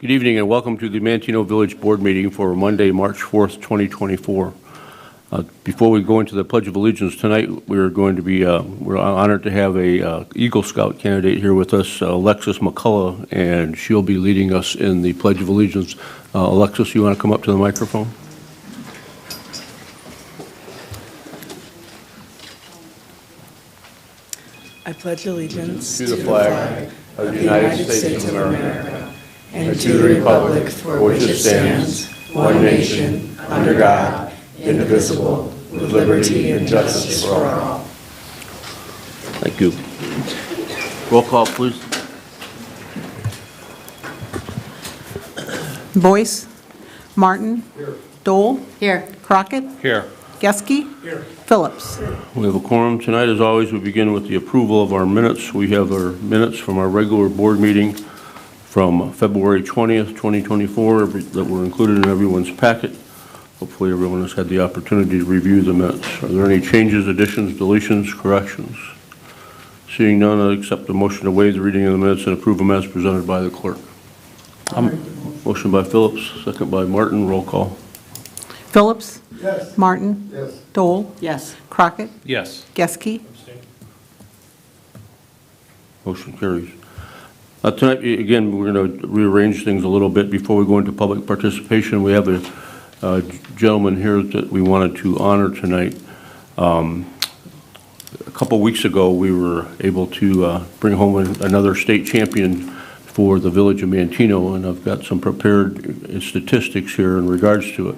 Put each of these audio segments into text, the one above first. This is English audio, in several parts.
Good evening and welcome to the Manteno Village Board meeting for Monday, March 4th, 2024. Before we go into the Pledge of Allegiance tonight, we're honored to have a Eagle Scout candidate here with us, Alexis McCullough, and she'll be leading us in the Pledge of Allegiance. Alexis, you want to come up to the microphone? I pledge allegiance to the flag of the United States of America and to the republic for which it stands, one nation, under God, indivisible, with liberty and justice for all. Thank you. Roll call, please. Boyce. Martin. Here. Dole. Here. Crockett. Here. Geske. Here. Phillips. We have a quorum tonight. As always, we begin with the approval of our minutes. We have our minutes from our regular board meeting from February 20th, 2024 that were included in everyone's packet. Hopefully everyone has had the opportunity to review the minutes. Are there any changes, additions, deletions, corrections? Seeing none, I accept the motion to waive the reading of the minutes and approve them as presented by the clerk. Motion by Phillips, second by Martin. Roll call. Phillips. Yes. Martin. Yes. Dole. Yes. Crockett. Yes. Geske. Motion carries. Tonight, again, we're going to rearrange things a little bit before we go into public participation. We have a gentleman here that we wanted to honor tonight. A couple weeks ago, we were able to bring home another state champion for the village of Manteno, and I've got some prepared statistics here in regards to it.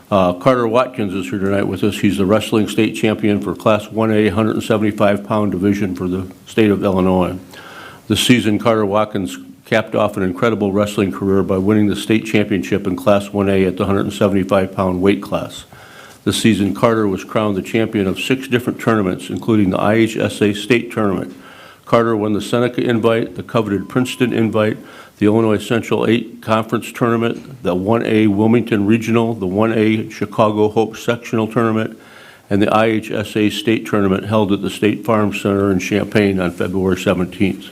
Carter Watkins is here tonight with us. He's the wrestling state champion for Class 1A 175-pound division for the state of Illinois. This season, Carter Watkins capped off an incredible wrestling career by winning the state championship in Class 1A at the 175-pound weight class. This season, Carter was crowned the champion of 6 different tournaments, including the IHSA state tournament. Carter won the Seneca Invite, the coveted Princeton Invite, the Illinois Central 8 Conference Tournament, the 1A Wilmington Regional, the 1A Chicago Hope Sectional Tournament, and the IHSA State Tournament held at the State Farm Center in Champaign on February 17th.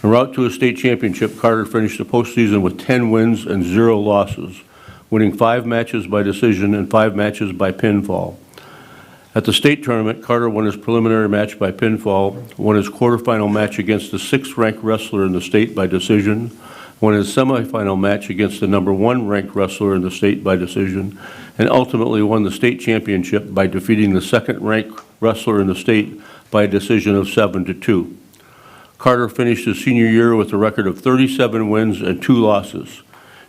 En route to a state championship, Carter finished the postseason with 10 wins and 0 losses, winning 5 matches by decision and 5 matches by pinfall. At the state tournament, Carter won his preliminary match by pinfall, won his quarterfinal match against the 6th-ranked wrestler in the state by decision, won his semifinal match against the number 1 ranked wrestler in the state by decision, and ultimately won the state championship by defeating the 2nd-ranked wrestler in the state by a decision of 7-2. Carter finished his senior year with a record of 37 wins and 2 losses.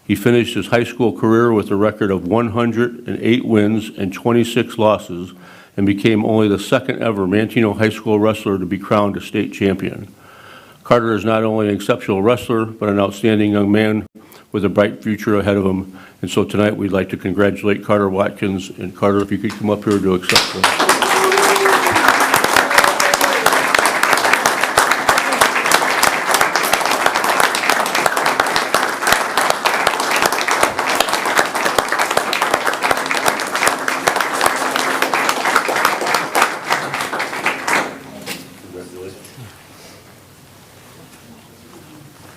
He finished his high school career with a record of 108 wins and 26 losses and became only the 2nd ever Manteno High School wrestler to be crowned a state champion. Carter is not only an exceptional wrestler, but an outstanding young man with a bright future ahead of him. And so tonight we'd like to congratulate Carter Watkins. And Carter, if you could come up here to accept this.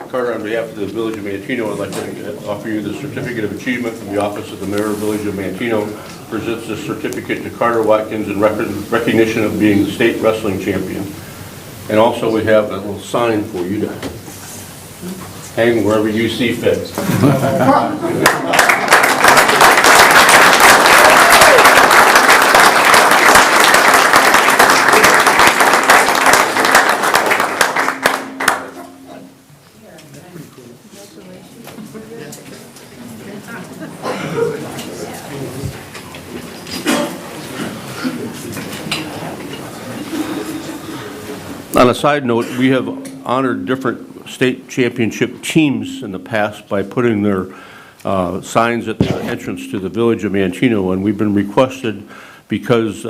Carter, on behalf of the Village of Manteno, I'd like to offer you the Certificate of Achievement from the Office of the Mayor of Village of Manteno. Presents this certificate to Carter Watkins in recognition of being the state wrestling champion. And also we have a little sign for you to hang wherever you see fit. On a side note, we have honored different state championship teams in the past by putting their signs at the entrance to the Village of Manteno, and we've been requested because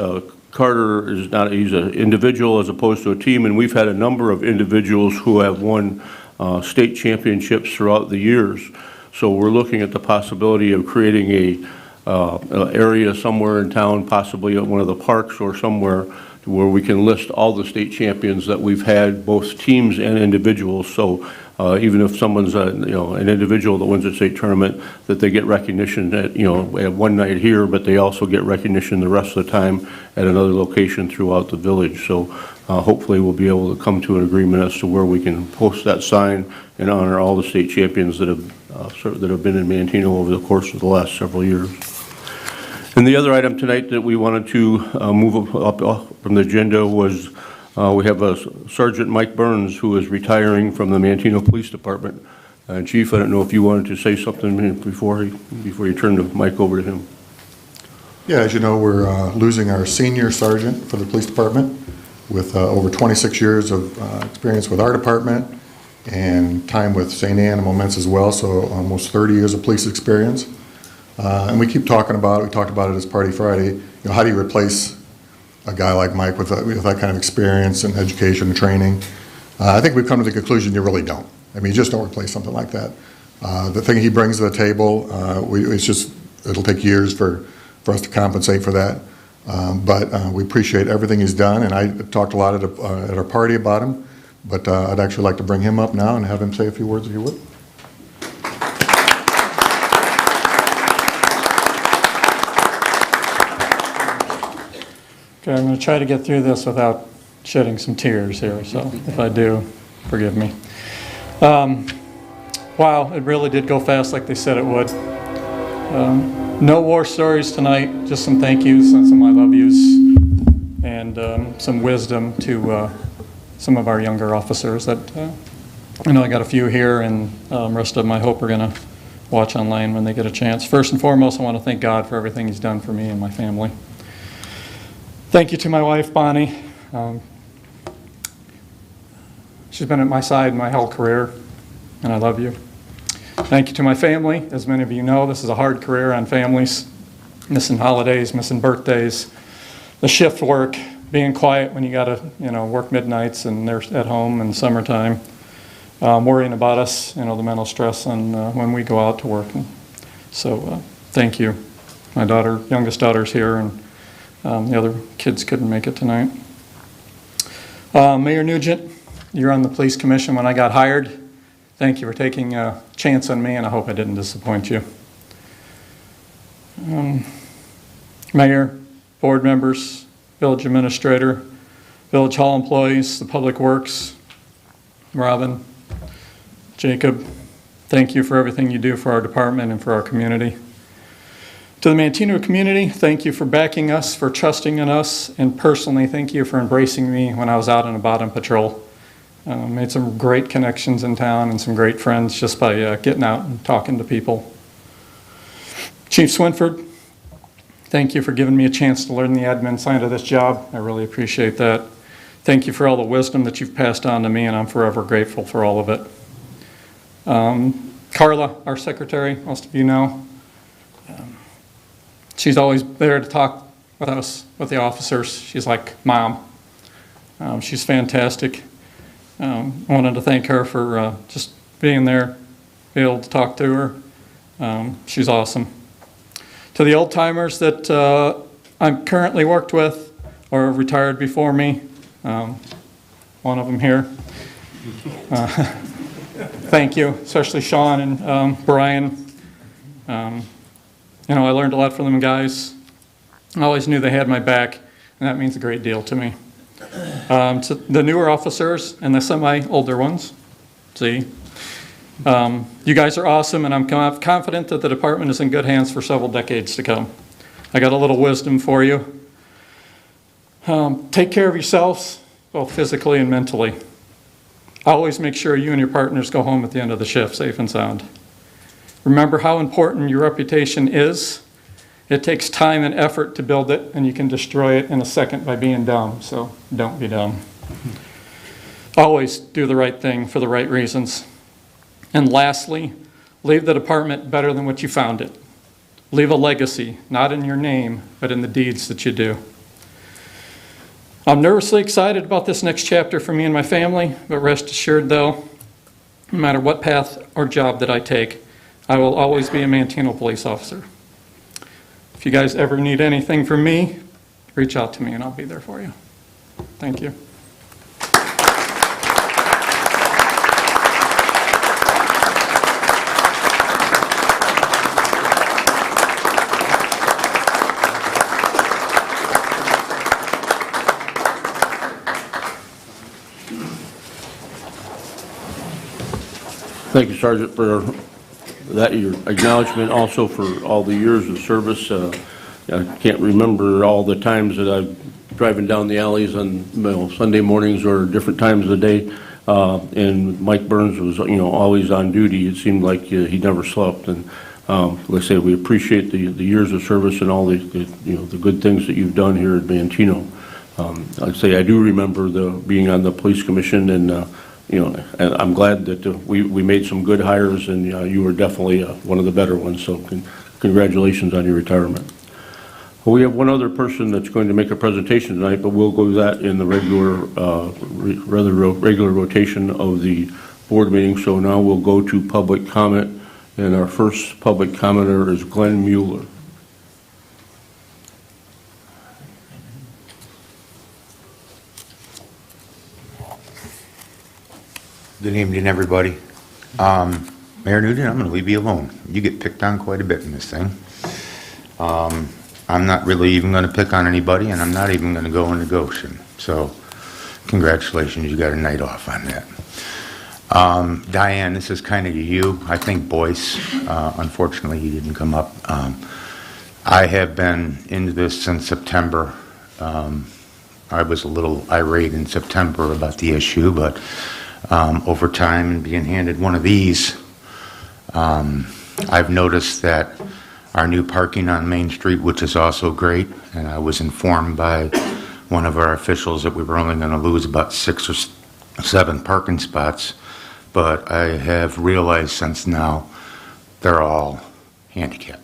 Carter is not, he's an individual as opposed to a team, and we've had a number of individuals who have won state championships throughout the years. So we're looking at the possibility of creating an area somewhere in town, possibly at one of the parks or somewhere, to where we can list all the state champions that we've had, both teams and individuals. So even if someone's an individual that wins a state tournament, that they get recognition at at one night here, but they also get recognition the rest of the time at another location throughout the village. So hopefully we'll be able to come to an agreement as to where we can post that sign and honor all the state champions that have been in Manteno over the course of the last several years. And the other item tonight that we wanted to move up from the agenda was we have Sergeant Mike Burns, who is retiring from the Manteno Police Department. Chief, I don't know if you wanted to say something before you turn the mic over to him. Yeah, as you know, we're losing our senior sergeant for the police department with over 26 years of experience with our department and time with St. Anne and Moments as well, so almost 30 years of police experience. And we keep talking about it. We talked about it as Party Friday. How do you replace a guy like Mike with that kind of experience and education and training? I think we've come to the conclusion you really don't. I mean, you just don't replace something like that. The thing he brings to the table, it'll take years for us to compensate for that. But we appreciate everything he's done, and I talked a lot at our party about him. But I'd actually like to bring him up now and have him say a few words, if you would. Okay, I'm going to try to get through this without shedding some tears here, so if I do, forgive me. Wow, it really did go fast like they said it would. No war stories tonight, just some thank yous and some I love yous, and some wisdom to some of our younger officers that I know I got a few here, and the rest of them I hope are going to watch online when they get a chance. First and foremost, I want to thank God for everything He's done for me and my family. Thank you to my wife, Bonnie. She's been at my side my whole career, and I love you. Thank you to my family. As many of you know, this is a hard career on families, missing holidays, missing birthdays, the shift work, being quiet when you got to work midnights and they're at home in summertime, worrying about us, the mental stress on when we go out to work. And so thank you. My youngest daughter's here, and the other kids couldn't make it tonight. Mayor Nugent, you're on the police commission when I got hired. Thank you for taking a chance on me, and I hope I didn't disappoint you. Mayor, board members, village administrator, village hall employees, the public works, Robin, Jacob, thank you for everything you do for our department and for our community. To the Manteno community, thank you for backing us, for trusting in us, and personally, thank you for embracing me when I was out and about on patrol. Made some great connections in town and some great friends just by getting out and talking to people. Chief Swinford, thank you for giving me a chance to learn the admin side of this job. I really appreciate that. Thank you for all the wisdom that you've passed on to me, and I'm forever grateful for all of it. Carla, our secretary, most of you know. She's always there to talk with us, with the officers. She's like Mom. She's fantastic. I wanted to thank her for just being there, be able to talk to her. She's awesome. To the old timers that I'm currently worked with or retired before me, one of them here. Thank you, especially Sean and Brian. I learned a lot from them guys. I always knew they had my back, and that means a great deal to me. To the newer officers and the semi-older ones, you guys are awesome, and I'm confident that the department is in good hands for several decades to come. I got a little wisdom for you. Take care of yourselves, both physically and mentally. Always make sure you and your partners go home at the end of the shift safe and sound. Remember how important your reputation is. It takes time and effort to build it, and you can destroy it in a second by being dumb, so don't be dumb. Always do the right thing for the right reasons. And lastly, leave the department better than what you found it. Leave a legacy, not in your name, but in the deeds that you do. I'm nervously excited about this next chapter for me and my family, but rest assured though, no matter what path or job that I take, I will always be a Manteno police officer. If you guys ever need anything from me, reach out to me and I'll be there for you. Thank you. Thank you, Sergeant, for that, your acknowledgement, also for all the years of service. I can't remember all the times that I'm driving down the alleys on Sunday mornings or different times of the day, and Mike Burns was, always on duty. It seemed like he never slept, and like I say, we appreciate the years of service and all the good things that you've done here at Manteno. I'd say I do remember being on the police commission, and and I'm glad that we made some good hires, and you were definitely one of the better ones, so congratulations on your retirement. We have one other person that's going to make a presentation tonight, but we'll go to that in the regular rotation of the board meeting. So now we'll go to public comment, and our first public commenter is Glenn Mueller. Good evening, everybody. Mayor Newton, I'm going to leave you alone. You get picked on quite a bit in this thing. I'm not really even going to pick on anybody, and I'm not even going to go into Goshen. So, congratulations, you got a night off on that. Diane, this is kind of you. I think Boyce, unfortunately, he didn't come up. I have been into this since September. I was a little irate in September about the issue, but over time and being handed one of these, I've noticed that our new parking on Main Street, which is also great, and I was informed by one of our officials that we were only going to lose about 6 or 7 parking spots, but I have realized since now they're all handicapped.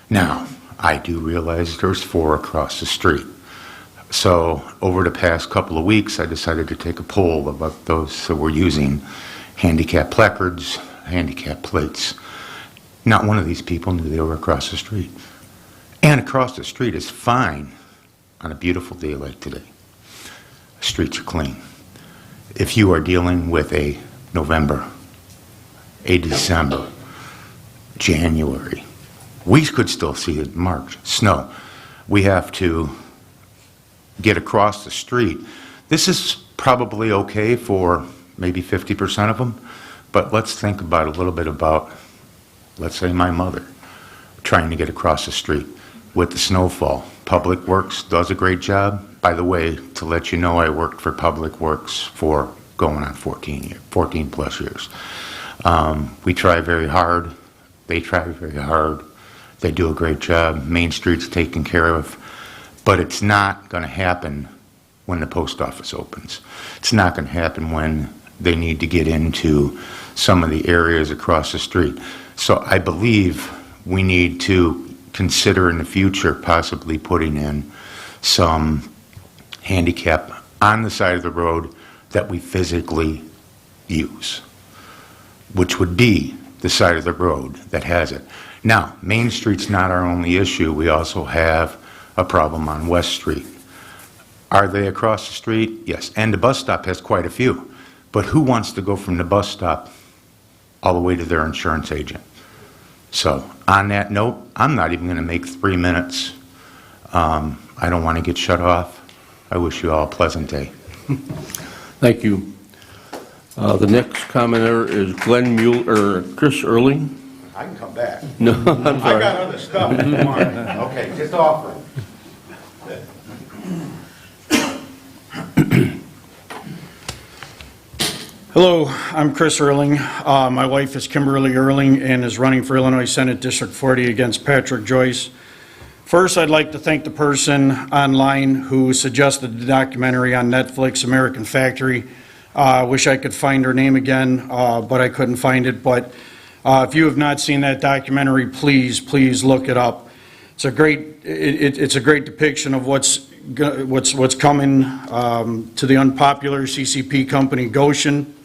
Now, I do realize there's 4 across the street. So over the past couple of weeks, I decided to take a poll about those that were using handicap placards, handicap plates. Not one of these people knew they were across the street. And across the street is fine on a beautiful day like today. Streets are clean. If you are dealing with a November, a December, January, we could still see it in March, snow. We have to get across the street. This is probably okay for maybe 50% of them, but let's think about a little bit about, let's say, my mother trying to get across the street with the snowfall. Public Works does a great job. By the way, to let you know, I worked for Public Works for going on 14 plus years. We try very hard. They try very hard. They do a great job. Main Street's taken care of. But it's not going to happen when the post office opens. It's not going to happen when they need to get into some of the areas across the street. So I believe we need to consider in the future possibly putting in some handicap on the side of the road that we physically use, which would be the side of the road that has it. Now, Main Street's not our only issue. We also have a problem on West Street. Are they across the street? Yes. And the bus stop has quite a few. But who wants to go from the bus stop all the way to their insurance agent? So on that note, I'm not even going to make 3 minutes. I don't want to get shut off. I wish you all a pleasant day. Thank you. The next commenter is Glenn Mueller, Chris Early. I can come back. No, I'm I sorry. got other stuff. Come on. Okay, just offer. Hello, I'm Chris Erling. My wife is Kimberly Erling and is running for Illinois Senate District 40 against Patrick Joyce. First, I'd like to thank the person online who suggested the documentary on Netflix, American Factory. Wish I could find her name again, but I couldn't find it. But if you have not seen that documentary, please look it up. It's a great depiction of what's coming to the unpopular CCP company Goshen.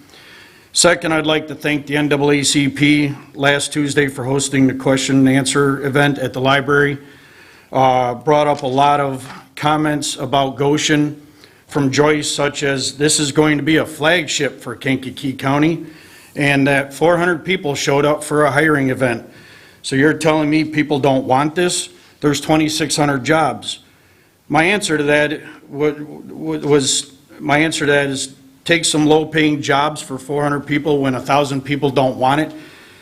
Second, I'd like to thank the NAACP last Tuesday for hosting the question and answer event at the library. Brought up a lot of comments about Goshen from Joyce, such as this is going to be a flagship for Kankakee County, and that 400 people showed up for a hiring event. So you're telling me people don't want this? There's 2,600 jobs. My answer to that is take some low-paying jobs for 400 people when 1,000 people don't want it.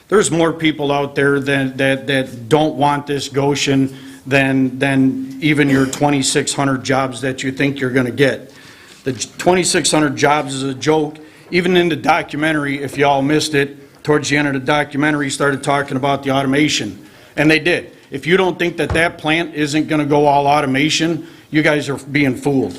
There's more people out there that don't want this Goshen than even your 2,600 jobs that you think you're going to get. The 2,600 jobs is a joke. Even in the documentary, if y'all missed it, towards the end of the documentary, started talking about the automation, and they did. If you don't think that that plant isn't going to go all automation, you guys are being fooled.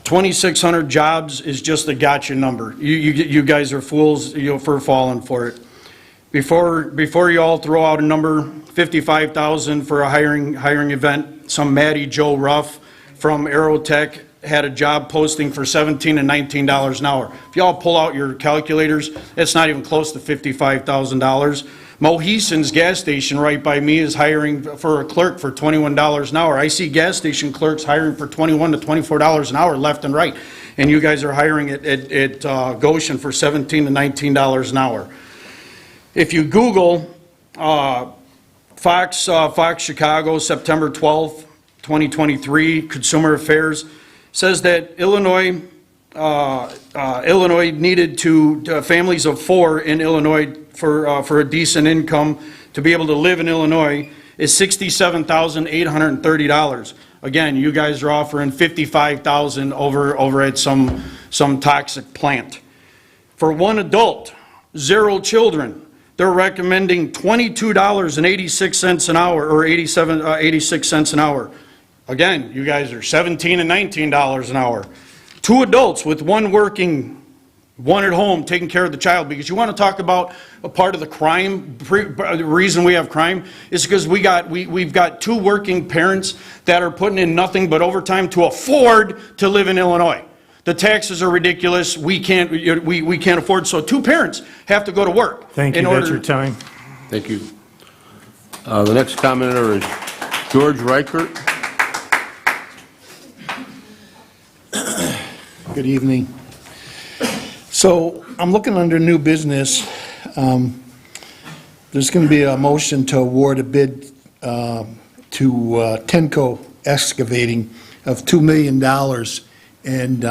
2,600 jobs is just a gotcha number. You guys are fools, for falling for it. Before you all throw out a number, 55,000 for a hiring event, some Matty Joe Ruff from Aerotech had a job posting for $17 and $19 an hour. If y'all pull out your calculators, it's not even close to $55,000. Moheason's gas station right by me is hiring for a clerk for $21 an hour. I see gas station clerks hiring for $21 to $24 an hour left and right. And you guys are hiring at Goshen for $17 to $19 an hour. If you Google Fox Chicago, September 12th, 2023, Consumer Affairs, says that Illinois needed to families of 4 in Illinois for a decent income to be able to live in Illinois is $67,830. Again, you guys are offering $55,000 over at some toxic plant. For one adult, 0 children, they're recommending $22.86 an hour, or 86 cents an hour. Again, you guys are $17 and $19 an hour. 2 adults with one working, one at home taking care of the child. Because you want to talk about a part of the crime, the reason we have crime is because we've got 2 working parents that are putting in nothing but overtime to afford to live in Illinois. The taxes are ridiculous. We can't afford, so 2 parents have to go to work. Thank you, that's your time. Thank you. The next commenter is George Reichert. Good evening. So I'm looking under new business. There's going to be a motion to award a bid to Tenco Excavating of $2 million. And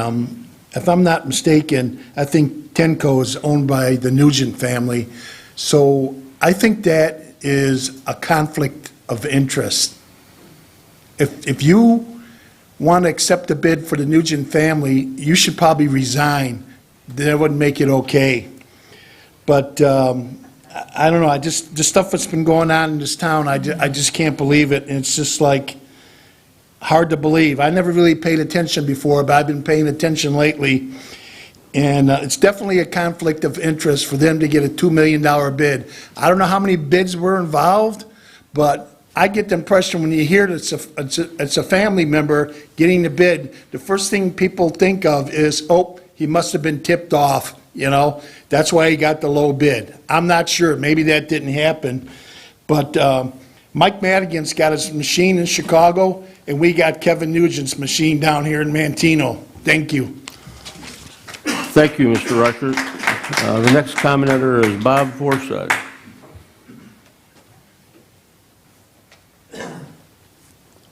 if I'm not mistaken, I think Tenco is owned by the Nugent family. So I think that is a conflict of interest. If you want to accept a bid for the Nugent family, you should probably resign. That wouldn't make it okay. But I don't know, the stuff that's been going on in this town, I just can't believe it. And it's just like hard to believe. I never really paid attention before, but I've been paying attention lately. And it's definitely a conflict of interest for them to get a $2 million bid. I don't know how many bids were involved, but I get the impression when you hear that it's a family member getting the bid, the first thing people think of is, oh, he must have been tipped off, you know? That's why he got the low bid. I'm not sure. Maybe that didn't happen. But Mike Madigan's got his machine in Chicago, and we got Kevin Nugent's machine down here in Manteno. Thank you. Thank you, Mr. Reichert. The next commenter is Bob Forsythe.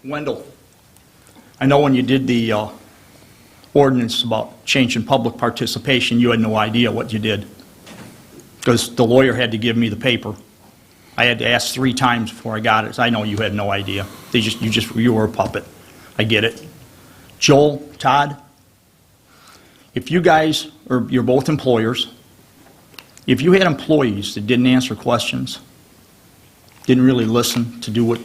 Wendell, I know when you did the ordinance about changing public participation, you had no idea what you did, because the lawyer had to give me the paper. I had to ask 3 times before I got it, so I know you had no idea. You were a puppet. I get it. Joel, Todd, if you guys, or you're both employers, if you had employees that didn't answer questions, didn't really listen to do what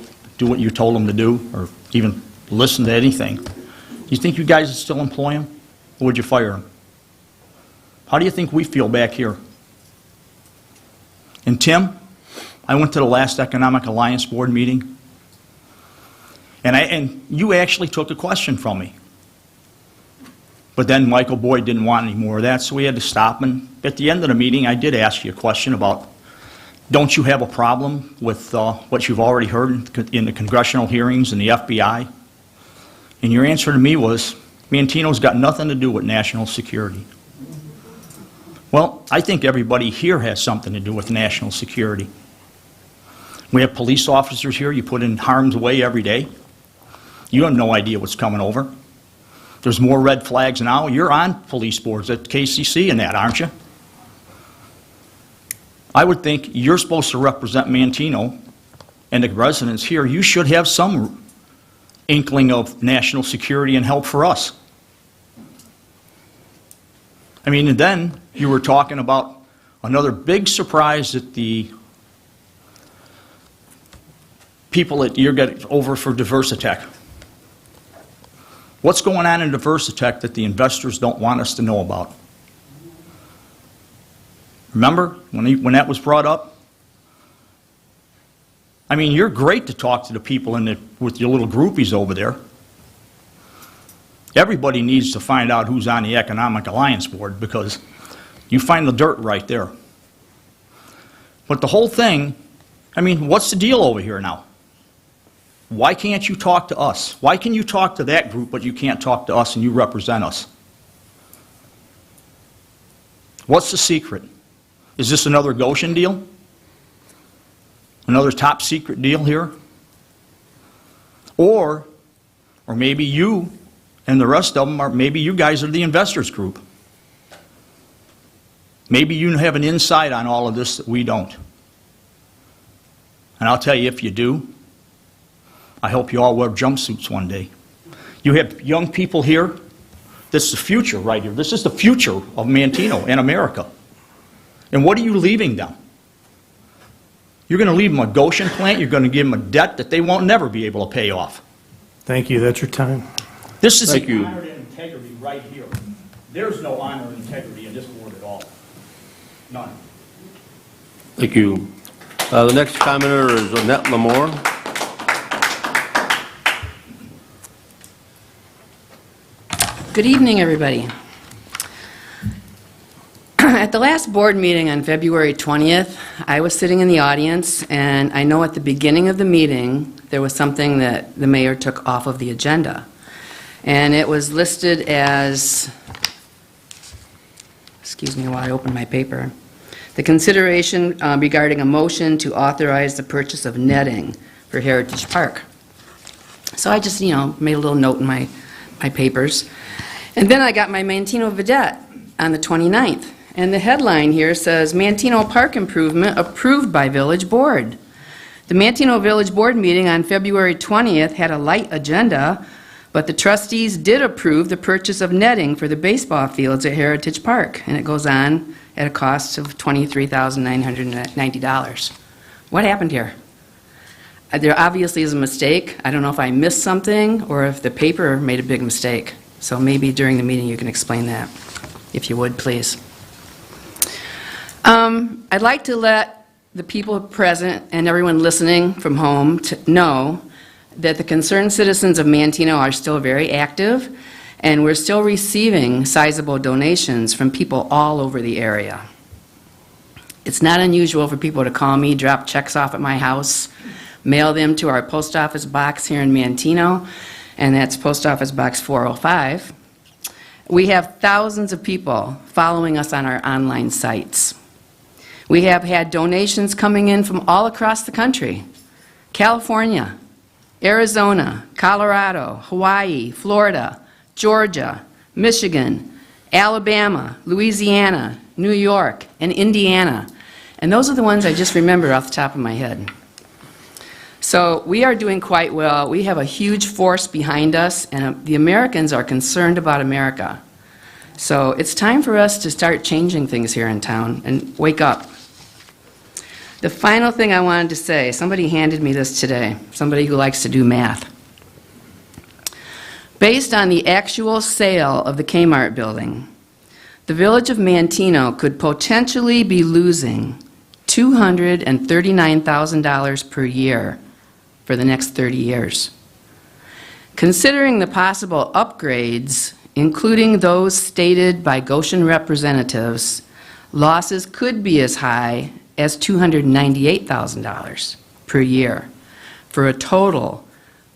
you told them to do, or even listen to anything, you think you guys would still employ them, or would you fire them? How do you think we feel back here? And Tim, I went to the last Economic Alliance Board meeting, and you actually took a question from me. But then Michael Boyd didn't want any more of that, so we had to stop. And at the end of the meeting, I did ask you a question about, don't you have a problem with what you've already heard in the congressional hearings and the FBI? And your answer to me was, Manteno's got nothing to do with national security. Well, I think everybody here has something to do with national security. We have police officers here you put in harm's way every day. You have no idea what's coming over. There's more red flags now. You're on police boards at KCC and that, aren't you? I would think you're supposed to represent Manteno and the residents here. You should have some inkling of national security and help for us. I mean, and then you were talking about another big surprise that the people that you're getting over for Diversitech. What's going on in Diversitech that the investors don't want us to know about? Remember when that was brought up? I mean, you're great to talk to the people with your little groupies over there. Everybody needs to find out who's on the Economic Alliance Board because you find the dirt right there. But the whole thing, I mean, what's the deal over here now? Why can't you talk to us? Why can you talk to that group but you can't talk to us and you represent us? What's the secret? Is this another Goshen deal? Another top secret deal here? Or maybe you and the rest of them maybe you guys are the investors group. Maybe you have an insight on all of this that we don't. And I'll tell you, if you do, I hope you all wear jumpsuits one day. You have young people here. This is the future right here. This is the future of Manteno and America. And what are you leaving them? You're going to leave them a Goshen plant. You're going to give them a debt that they won't never be able to pay off. Thank you. That's your time. This is Thank the you. honor and integrity right here. There's no honor and integrity in this board at all. None. Thank you. The next commenter is Annette Lamore. Good evening, everybody. At the last board meeting on February 20th, I was sitting in the audience, and I know at the beginning of the meeting, there was something that the mayor took off of the agenda. And it was listed as, excuse me while I open my paper, the consideration regarding a motion to authorize the purchase of netting for Heritage Park. So I just, made a little note in my papers. And then I got my Manteno Vidette on the 29th. And the headline here says, Manteno Park Improvement Approved by Village Board. The Manteno Village Board meeting on February 20th had a light agenda, but the trustees did approve the purchase of netting for the baseball fields at Heritage Park. And it goes on at a cost of $23,990. What happened here? There obviously is a mistake. I don't know if I missed something or if the paper made a big mistake. So maybe during the meeting you can explain that, if you would, please. I'd like to let the people present and everyone listening from home know that the concerned citizens of Manteno are still very active, and we're still receiving sizable donations from people all over the area. It's not unusual for people to call me, drop checks off at my house, mail them to our post office box here in Manteno, and that's Post Office Box 405. We have thousands of people following us on our online sites. We have had donations coming in from all across the country: California, Arizona, Colorado, Hawaii, Florida, Georgia, Michigan, Alabama, Louisiana, New York, and Indiana. And those are the ones I just remember off the top of my head. So we are doing quite well. We have a huge force behind us, and the Americans are concerned about America. So it's time for us to start changing things here in town and wake up. The final thing I wanted to say, somebody handed me this today, somebody who likes to do math. Based on the actual sale of the Kmart building, the village of Manteno could potentially be losing $239,000 per year for the next 30 years. Considering the possible upgrades, including those stated by Goshen representatives, losses could be as high as $298,000 per year, for a total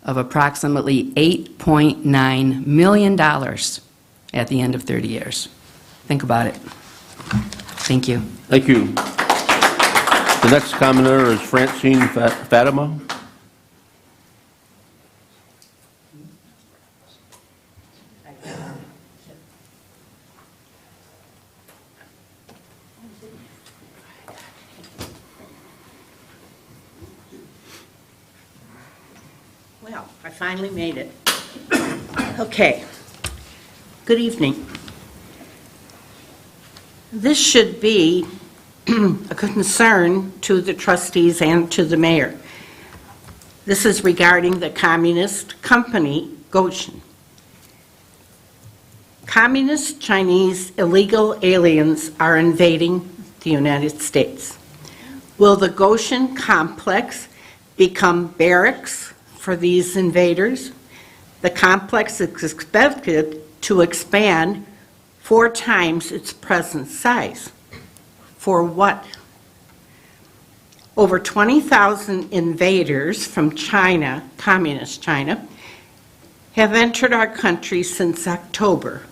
of approximately $8.9 million at the end of 30 years. Think about it. Thank you. Thank you. The next commenter is Francine Fatima. Well, I finally made it. Okay. Good evening. This should be a concern to the trustees and to the mayor. This is regarding the communist company, Goshen. Communist Chinese illegal aliens are invading the United States. Will the Goshen complex become barracks for these invaders? The complex is expected to expand 4 times its present size. For what? Over 20,000 invaders from China, communist China, have entered our country since October.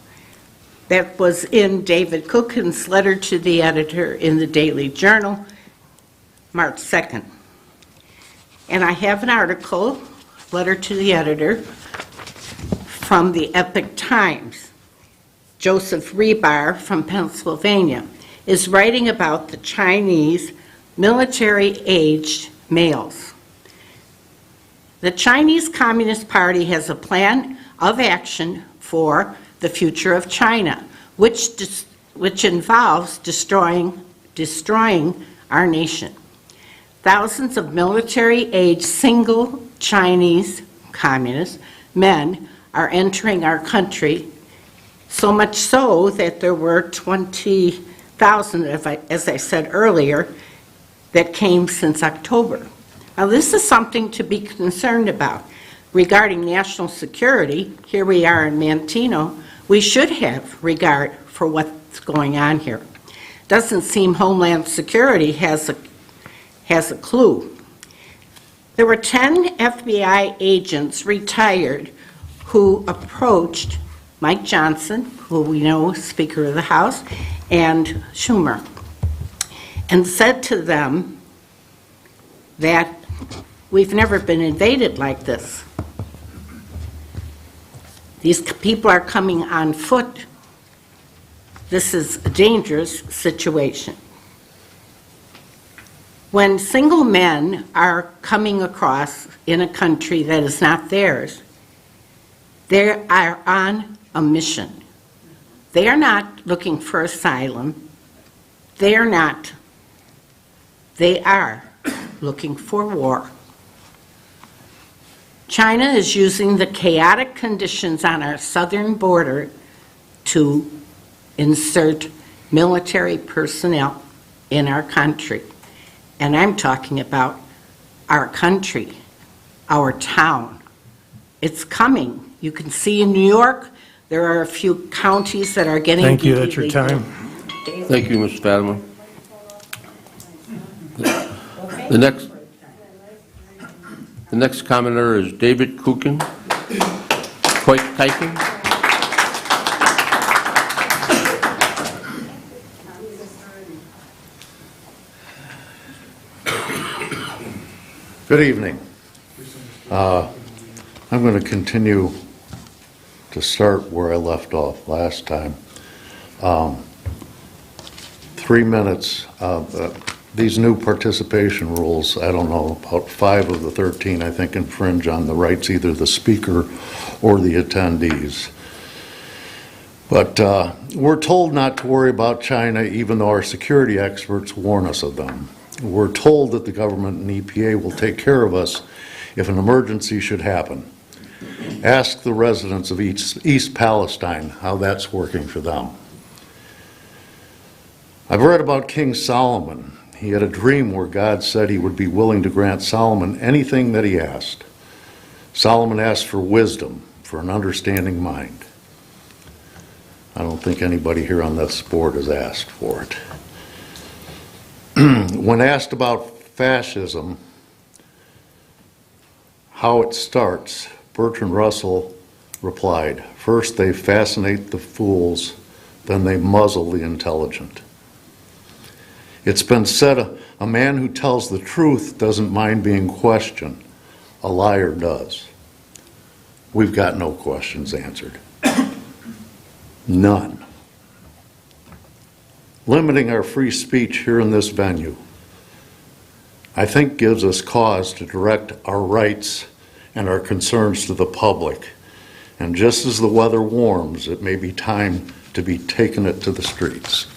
That was in David Cookins' letter to the editor in the Daily Journal, March 2nd. And I have an article, letter to the editor, from the Epoch Times. Joseph Rebar from Pennsylvania is writing about the Chinese military-aged males. The Chinese Communist Party has a plan of action for the future of China, which involves destroying our nation. Thousands of military-aged single Chinese communist men are entering our country, so much so that there were 20,000, as I said earlier, that came since October. Now, this is something to be concerned about. Regarding national security, here we are in Manteno, we should have regard for what's going on here. Doesn't seem Homeland Security has a clue. There were 10 FBI agents retired who approached Mike Johnson, who we know is Speaker of the House, and Schumer, and said to them that we've never been invaded like this. These people are coming on foot. This is a dangerous situation. When single men are coming across in a country that is not theirs, they are on a mission. They are not looking for asylum. They are not. They are looking for war. China is using the chaotic conditions on our southern border to insert military personnel in our country. And I'm talking about our country, our town. It's coming. You can see in New York, there are a few counties that are getting... Thank you, that's your time. Thank you, Ms. Fatima. The next commenter is David Kukin. Good evening. I'm going to continue to start where I left off last time. 3 minutes. These new participation rules, I don't know, about 5 of the 13, I think, infringe on the rights either the speaker or the attendees. But we're told not to worry about China, even though our security experts warn us of them. We're told that the government and EPA will take care of us if an emergency should happen. Ask the residents of East Palestine how that's working for them. I've read about King Solomon. He had a dream where God said he would be willing to grant Solomon anything that he asked. Solomon asked for wisdom, for an understanding mind. I don't think anybody here on this board has asked for it. When asked about fascism, how it starts, Bertrand Russell replied, "First they fascinate the fools, then they muzzle the intelligent." It's been said, a man who tells the truth doesn't mind being questioned. A liar does. We've got no questions answered. None. Limiting our free speech here in this venue, I think, gives us cause to direct our rights and our concerns to the public. And just as the weather warms, it may be time to be taking it to the streets.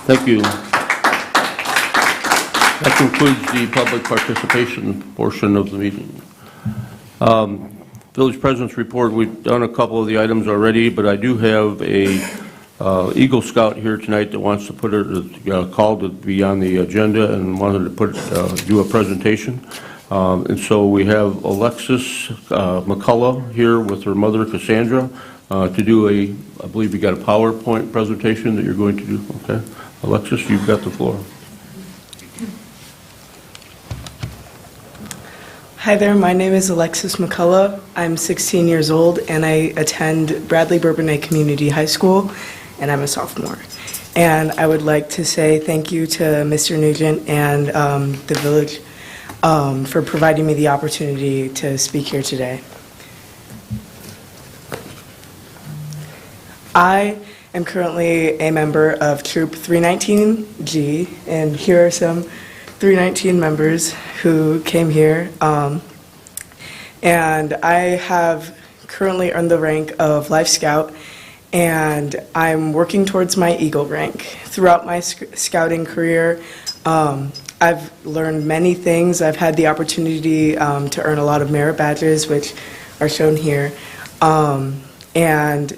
Thank you. That concludes the public participation portion of the meeting. Village President's report, we've done a couple of the items already, but I do have a Eagle Scout here tonight that wants to put a call to be on the agenda and wanted to do a presentation. And so we have Alexis McCullough here with her mother Cassandra to do I believe you got a PowerPoint presentation that you're going to do. Okay, Alexis, you've got the floor. Hi there, my name is Alexis McCullough. I'm 16 years old and I attend Bradley Bourbonnais Community High School and I'm a sophomore. And I would like to say thank you to Mr. Nugent and the village for providing me the opportunity to speak here today. I am currently a member of Troop 319G, and here are some 319 members who came here. And I have currently earned the rank of Life Scout, and I'm working towards my Eagle rank. Throughout my scouting career, I've learned many things. I've had the opportunity to earn a lot of merit badges, which are shown here. And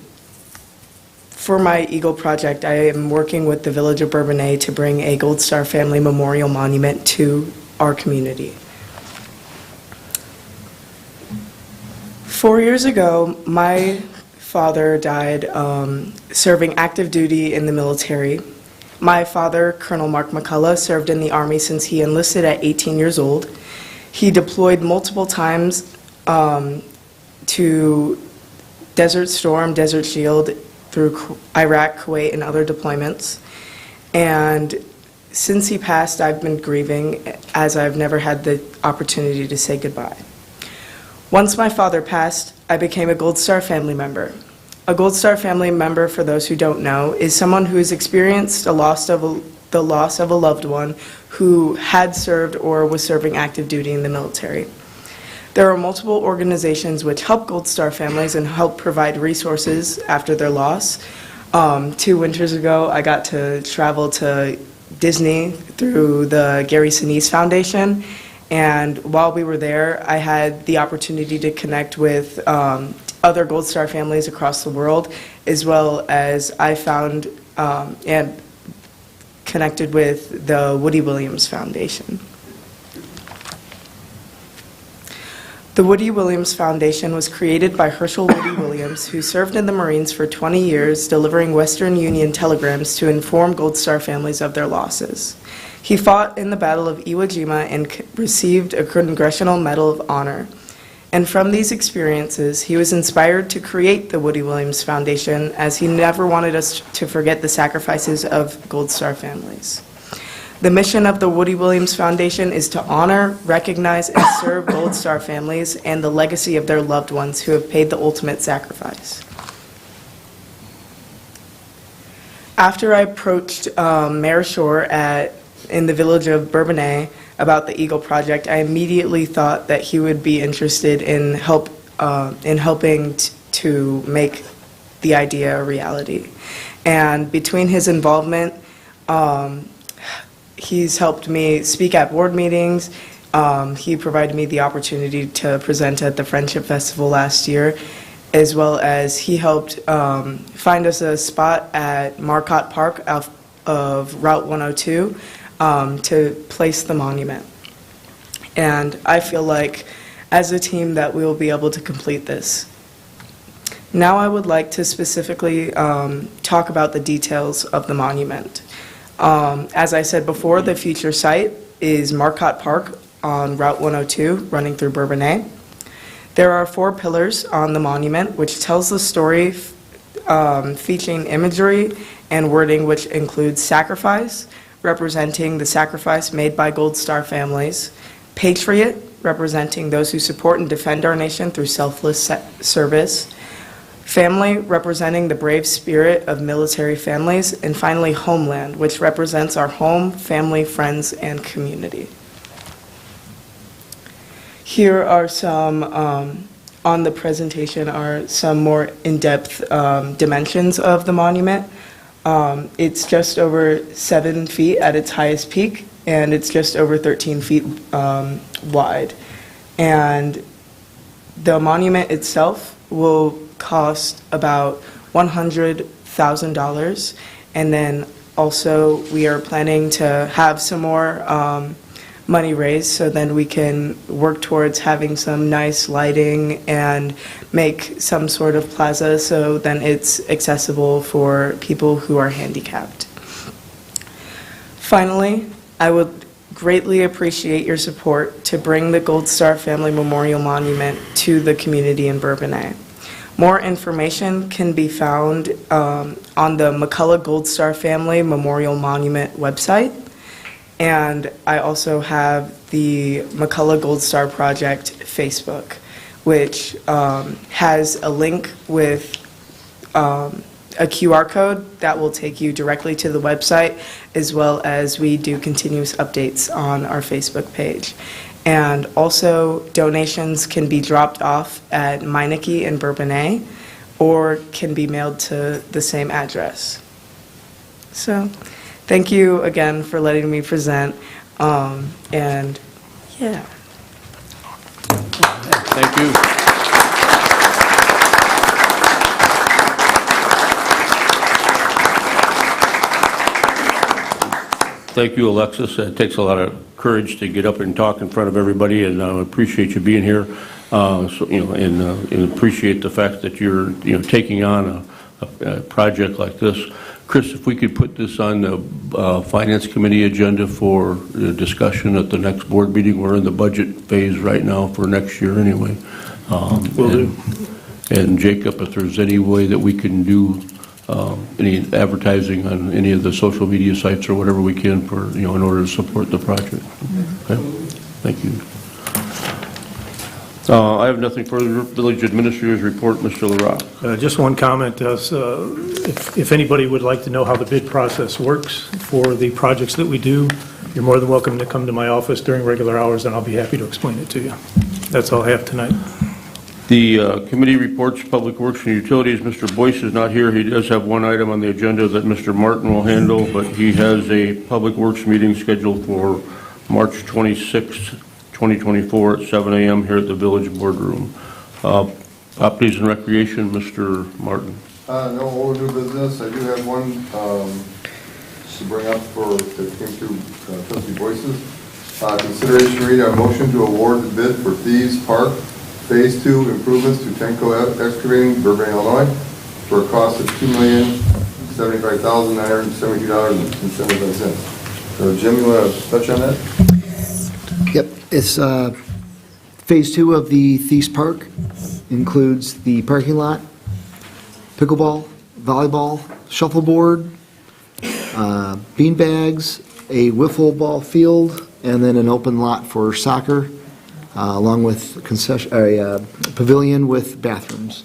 for my Eagle project, I am working with the Village of Bourbonnais to bring a Gold Star Family Memorial Monument to our community. 4 years ago, my father died serving active duty in the military. My father, Colonel Mark McCullough, served in the Army since he enlisted at 18 years old. He deployed multiple times to Desert Storm, Desert Shield, through Iraq, Kuwait, and other deployments. And since he passed, I've been grieving, as I've never had the opportunity to say goodbye. Once my father passed, I became a Gold Star family member. A Gold Star family member, for those who don't know, is someone who has experienced the loss of a loved one who had served or was serving active duty in the military. There are multiple organizations which help Gold Star families and help provide resources after their loss. 2 winters ago, I got to travel to Disney through the Gary Sinise Foundation, and while we were there, I had the opportunity to connect with other Gold Star families across the world, as well as I found and connected with the Woody Williams Foundation. The Woody Williams Foundation was created by Herschel Woody Williams, who served in the Marines for 20 years, delivering Western Union telegrams to inform Gold Star families of their losses. He fought in the Battle of Iwo Jima and received a Congressional Medal of Honor. And from these experiences, he was inspired to create the Woody Williams Foundation, as he never wanted us to forget the sacrifices of Gold Star families. The mission of the Woody Williams Foundation is to honor, recognize, and serve Gold Star families and the legacy of their loved ones who have paid the ultimate sacrifice. After I approached Mayor Shore in the village of Bourbonnais about the Eagle Project, I immediately thought that he would be interested in helping to make the idea a reality. And between his involvement, he's helped me speak at board meetings. He provided me the opportunity to present at the Friendship Festival last year, as well as he helped find us a spot at Marcotte Park of Route 102 to place the monument. And I feel like, as a team, that we will be able to complete this. Now I would like to specifically talk about the details of the monument. As I said before, the future site is Marcotte Park on Route 102 running through Bourbonnais. There are 4 pillars on the monument, which tells the story featuring imagery and wording which includes sacrifice, representing the sacrifice made by Gold Star families, patriot, representing those who support and defend our nation through selfless service, family, representing the brave spirit of military families, and finally, homeland, which represents our home, family, friends, and community. Here are some, on the presentation are some more in-depth dimensions of the monument. It's just over 7 feet at its highest peak, and it's just over 13 feet wide. And the monument itself will cost about $100,000. And then also we are planning to have some more money raised so then we can work towards having some nice lighting and make some sort of plaza so then it's accessible for people who are handicapped. Finally, I would greatly appreciate your support to bring the Gold Star Family Memorial Monument to the community in Bourbonnais. More information can be found on the McCullough Gold Star Family Memorial Monument website. And I also have the McCullough Gold Star Project Facebook, which has a link with a QR code that will take you directly to the website, as well as we do continuous updates on our Facebook page. And also, donations can be dropped off at Meineke in Bourbonnais or can be mailed to the same address. So, thank you again for letting me present. And yeah. Thank you. Thank you, Alexis. It takes a lot of courage to get up and talk in front of everybody, and I appreciate you being here. And appreciate the fact that you're, taking on a project like this. Chris, if we could put this on the Finance Committee agenda for discussion at the next board meeting. We're in the budget phase right now for next year anyway. Will do. And Jacob, if there's any way that we can do any advertising on any of the social media sites or whatever we can for, in order to support the project. Okay? Thank you. I have nothing further. Village Administrator's report, Mr. LaRock. Just one comment. If anybody would like to know how the bid process works for the projects that we do, you're more than welcome to come to my office during regular hours, and I'll be happy to explain it to you. That's all I have tonight. The committee reports, Public Works and Utilities. Mr. Boyce is not here. He does have one item on the agenda that Mr. Martin will handle, but he has a Public Works meeting scheduled for March 26th, 2024 at 7 a.m. here at the Village Boardroom. Properties and Recreation, Mr. Martin. No old or new business. I do have one to bring up that came through Trustee Boyce's. Consideration reading a motion to award the bid for Thieves Park Phase 2 improvements to Tenco Excavating, Bourbonnais, Illinois, for a cost of $2,075,972.77. So Jim, you want to touch on that? Yep, it's Phase 2 of the Thieves Park. Includes the parking lot, pickleball, volleyball, shuffleboard, bean bags, a wiffle ball field, and then an open lot for soccer, along with a pavilion with bathrooms.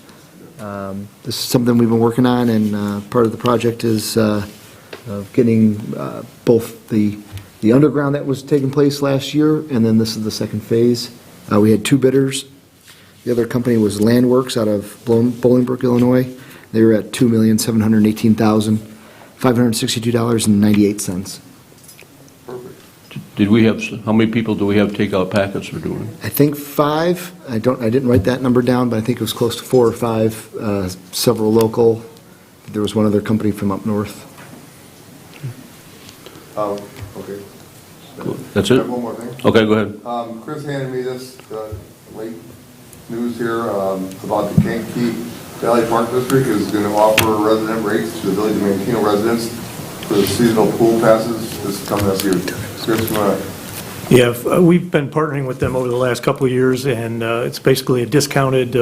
This is something we've been working on, and part of the project is getting both the underground that was taking place last year, and then this is the second phase. We had 2 bidders. The other company was Landworks out of Bolingbrook, Illinois. They were at $2,718,562.98. Did we have, how many people do we have takeout packets for doing? I think 5. I didn't write that number down, but I think it was close to 4 or 5. Several local. There was one other company from up north. Okay. That's I it? have one more thing. Okay, go ahead. Chris handed me this late news here about the Kankakee Valley Park District is going to offer resident rates to the Village of Manteno residents for the seasonal pool passes this coming up year. Chris, you want to Yeah, we've been partnering with them over the last couple of years, and it's basically a discounted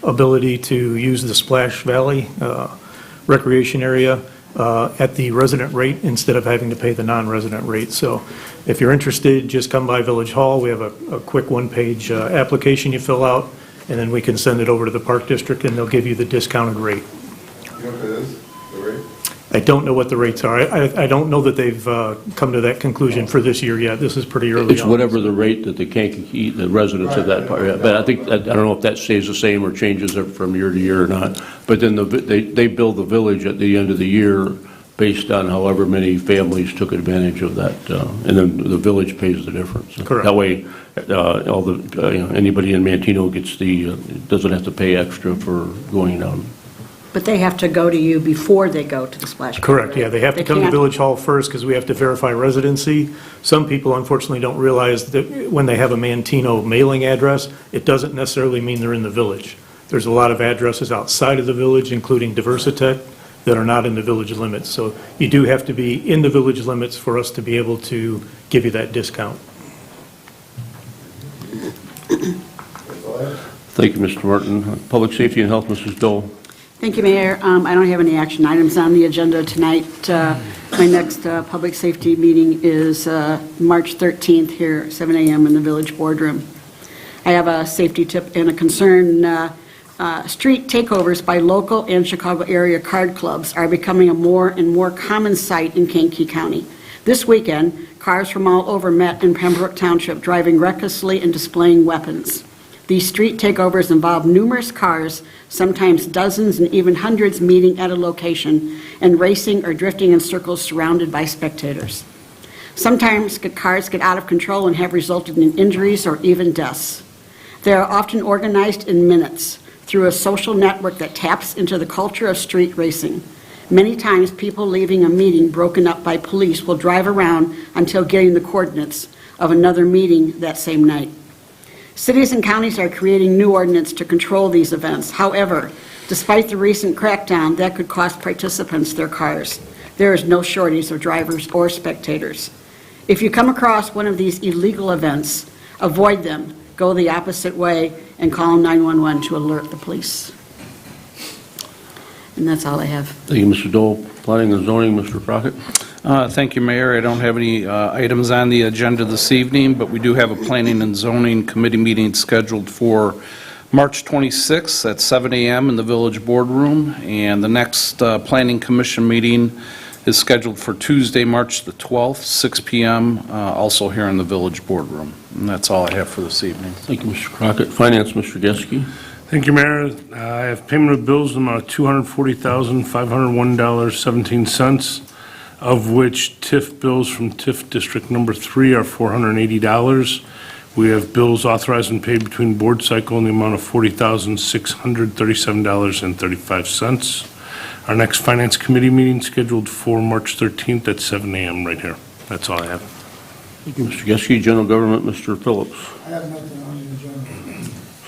ability to use the Splash Valley recreation area at the resident rate instead of having to pay the non-resident rate. So if you're interested, just come by Village Hall. We have a quick one-page application you fill out, and then we can send it over to the Park District, and they'll give you the discounted rate. You know what it is, the rate? I don't know what the rates are. I don't know that they've come to that conclusion for this year yet. This is pretty early on. It's whatever the rate that the Kankakee, the residents of that part, but I think, I don't know if that stays the same or changes it from year to year or not. But then they bill the village at the end of the year based on however many families took advantage of that, and then the village pays the difference. Correct. That way, all the, anybody in Manteno gets doesn't have to pay extra for going down. But they have to go to you before they go to the splash pad. Correct, yeah, they have to come to can't- Village Hall first because we have to verify residency. Some people unfortunately don't realize that when they have a Manteno mailing address, it doesn't necessarily mean they're in the village. There's a lot of addresses outside of the village, including Diversitech, that are not in the village limits. So you do have to be in the village limits for us to be able to give you that discount. Thank you, Mr. Martin. Public Safety and Health, Mrs. Dole. Thank you, Mayor. I don't have any action items on the agenda tonight. My next public safety meeting is March 13th here at 7 a.m. in the Village Boardroom. I have a safety tip and a concern. Street takeovers by local and Chicago area card clubs are becoming a more and more common sight in Kankakee County. This weekend, cars from all over met in Pembroke Township driving recklessly and displaying weapons. These street takeovers involve numerous cars, sometimes dozens and even hundreds meeting at a location and racing or drifting in circles surrounded by spectators. Sometimes cars get out of control and have resulted in injuries or even deaths. They are often organized in minutes through a social network that taps into the culture of street racing. Many times, people leaving a meeting broken up by police will drive around until getting the coordinates of another meeting that same night. Cities and counties are creating new ordinance to control these events. However, despite the recent crackdown, that could cost participants their cars. There is no shortage of drivers or spectators. If you come across one of these illegal events, avoid them, go the opposite way, and call 911 to alert the police. And that's all I have. Thank you, Mr. Dole. Planning and Zoning, Mr. Crockett. Thank you, Mayor. I don't have any items on the agenda this evening, but we do have a Planning and Zoning Committee meeting scheduled for March 26th at 7 a.m. in the Village Boardroom, and the next Planning Commission meeting is scheduled for Tuesday, March the 12th, 6 p.m., also here in the Village Boardroom. And that's all I have for this evening. Thank you, Mr. Crockett. Finance, Mr. Geske. Thank you, Mayor. I have payment of bills in the amount of $240,501.17, of which TIF bills from TIF District Number 3 are $480. We have bills authorized and paid between board cycle in the amount of $40,637.35. Our next Finance Committee meeting scheduled for March 13th at 7 a.m. right here. That's all I have. Thank you, Mr. Geske. General Government, Mr. Phillips. I have nothing on the agenda.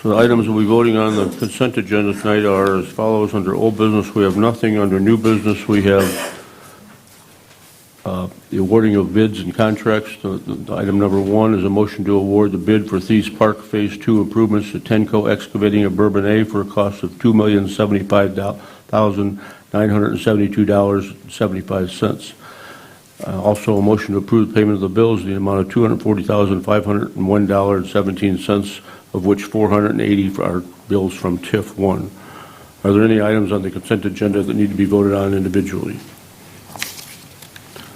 So the items we'll be voting on the consent agenda tonight are as follows. Under old business, we have nothing. Under new business, we have the awarding of bids and contracts. The item number 1 is a motion to award the bid for Thies Park Phase 2 improvements to Tenco Excavating of Bourbonnais for a cost of $2,075,972.75. Also, a motion to approve the payment of the bills in the amount of $240,501.17, of which $480 are bills from TIF 1. Are there any items on the consent agenda that need to be voted on individually?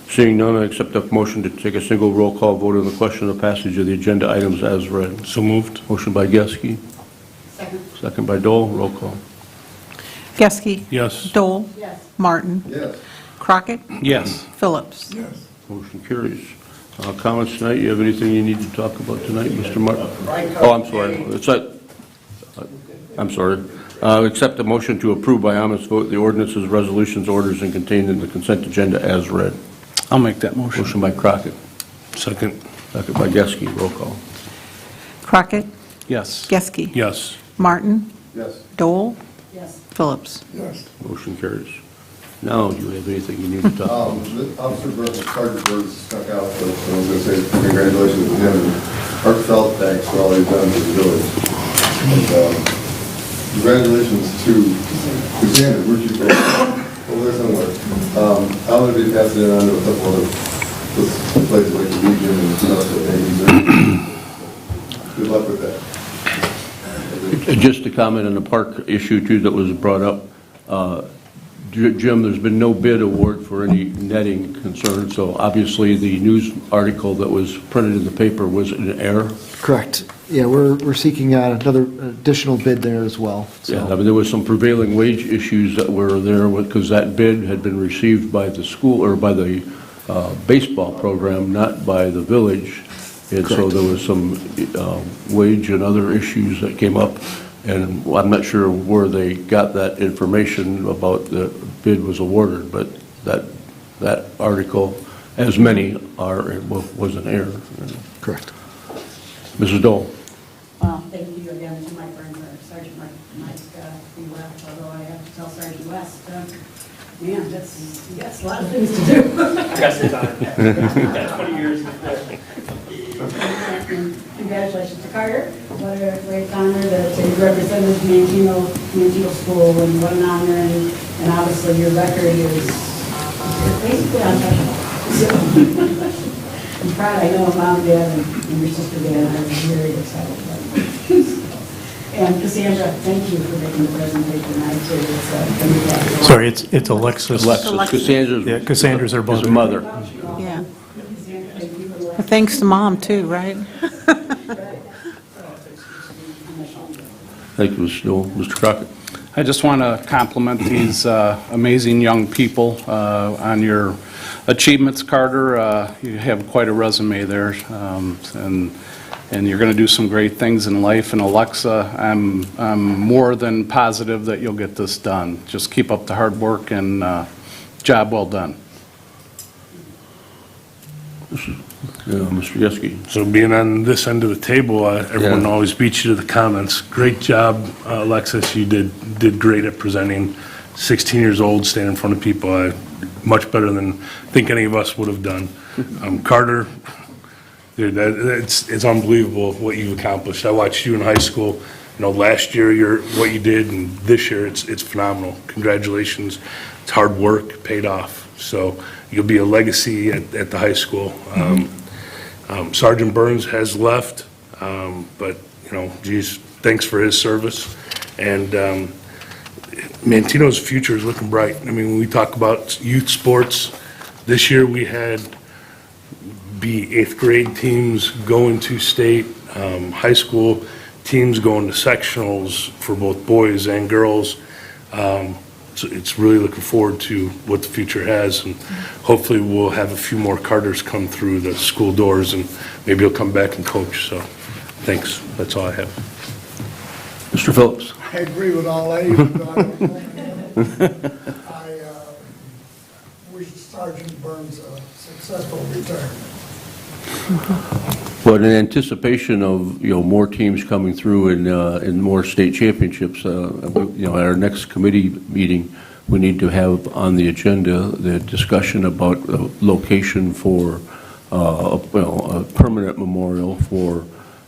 Seeing none, I accept the motion to take a single roll call vote on the question of passage of the agenda items as read. So moved. Motion by Geske. Second by Dole. Roll call. Geske? Yes. Dole? Yes. Martin? Yes. Crockett? Yes. Phillips? Yes. Motion carries. Comments tonight? You have anything you need to talk about tonight, Mr. Martin? Oh, I'm sorry. I'm sorry. Accept the motion to approve by unanimous vote the ordinances, resolutions, orders, and contained in the consent agenda as read. I'll make that motion. Motion by Crockett. Second. Second by Geske. Roll call. Crockett? Yes. Geske? Yes. Martin? Yes. Dole? Yes. Phillips? Yes. Motion carries. Now, do you have anything you need to talk about? Officer Sergeant Burns stuck out, so I was going to say congratulations to him and heartfelt thanks for all he's done for the village. And congratulations to Cassandra. Where'd you go? Over there somewhere. I'm going to be passing it on to a couple other places like the Legion and stuff that maybe good luck with that. Just to comment on the park issue too that was brought up, Jim, there's been no bid award for any netting concern, so obviously the news article that was printed in the paper was an error. Correct. Yeah, we're seeking another additional bid there as well. So. Yeah, I mean, there was some prevailing wage issues that were there because that bid had been received by the school or by the baseball program, not by the village. And Correct. so there was some wage and other issues that came up, and I'm not sure where they got that information about the bid was awarded, but that article, as many are, was an error. Correct. Mrs. Dole. Thank you again to my friend, Sergeant Mike, he left, although I have to tell Sergeant West, man, you got a lot of things to do. I got some time. Got 20 years. And congratulations to Carter. What a great honor that you represented Manteno School, and what an honor, and obviously your record is basically untouchable. So, I'm proud. I know Mom, Dad, and your sister, Dad, and I'm very excited about you. And Cassandra, thank you for making the presentation tonight, too. It's, Sorry, it's Alexis. Cassandra's, Cassandra's her his mother. Yeah. Thanks to Mom, too, right? Thank you, Mr. Dole. Mr. Crockett. I just want to compliment these amazing young people on your achievements, Carter. You have quite a resume there, and you're going to do some great things in life. And Alexa, I'm more than positive that you'll get this done. Just keep up the hard work, and job well done. Mr. Yeski. So being on this end of the table, everyone Yeah. always beats you to the comments. Great job, Alexis. You did great at presenting. 16 years old, standing in front of people, much better than I think any of us would have done. Carter, dude, it's unbelievable what you've accomplished. I watched you in high school. Last year, what you did, and this year, it's phenomenal. Congratulations. It's hard work, paid off. So you'll be a legacy at the high school. Sergeant Burns has left, but, geez, thanks for his service. And Manteno's future is looking bright. I mean, when we talk about youth sports, this year we had eighth grade teams going to state, high school teams going to sectionals for both boys and girls. So it's really looking forward to what the future has, and hopefully we'll have a few more Carters come through the school doors, and maybe he'll come back and coach. So thanks. That's all I have. Mr. Phillips. I agree with all that. Even though I don't know him. I wish Sergeant Burns a successful retirement. But in anticipation of, more teams coming through and more state championships, at our next committee meeting, we need to have on the agenda the discussion about the location for, a permanent memorial for,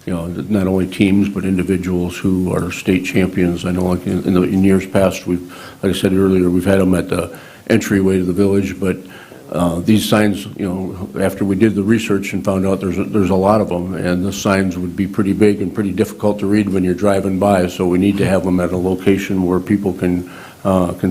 not only teams but individuals who are state champions. I know like in years past, like I said earlier, we've had them at the entryway to the village, but these signs, after we did the research and found out there's a lot of them, and the signs would be pretty big and pretty difficult to read when you're driving by, so we need to have them at a location where people can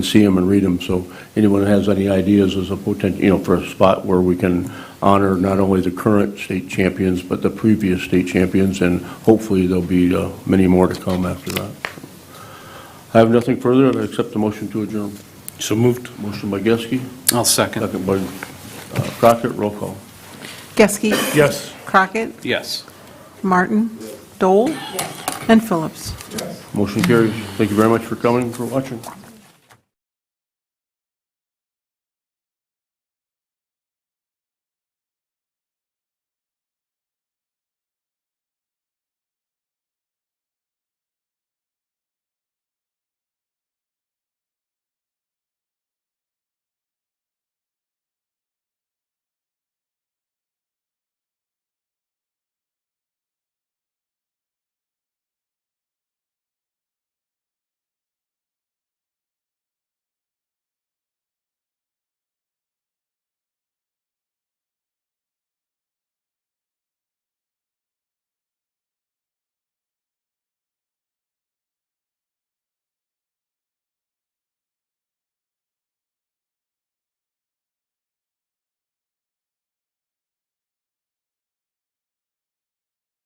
see them and read them. So anyone who has any ideas as a potential, for a spot where we can honor not only the current state champions, but the previous state champions, and hopefully there'll be many more to come after that. I have nothing further. I accept the motion to adjourn. So moved. Motion by Geske. I'll second. Second by Crockett. Roll call. Geske? Yes. Crockett? Yes. Martin? Dole? And Phillips? Motion carries. Thank you very much for coming, for watching.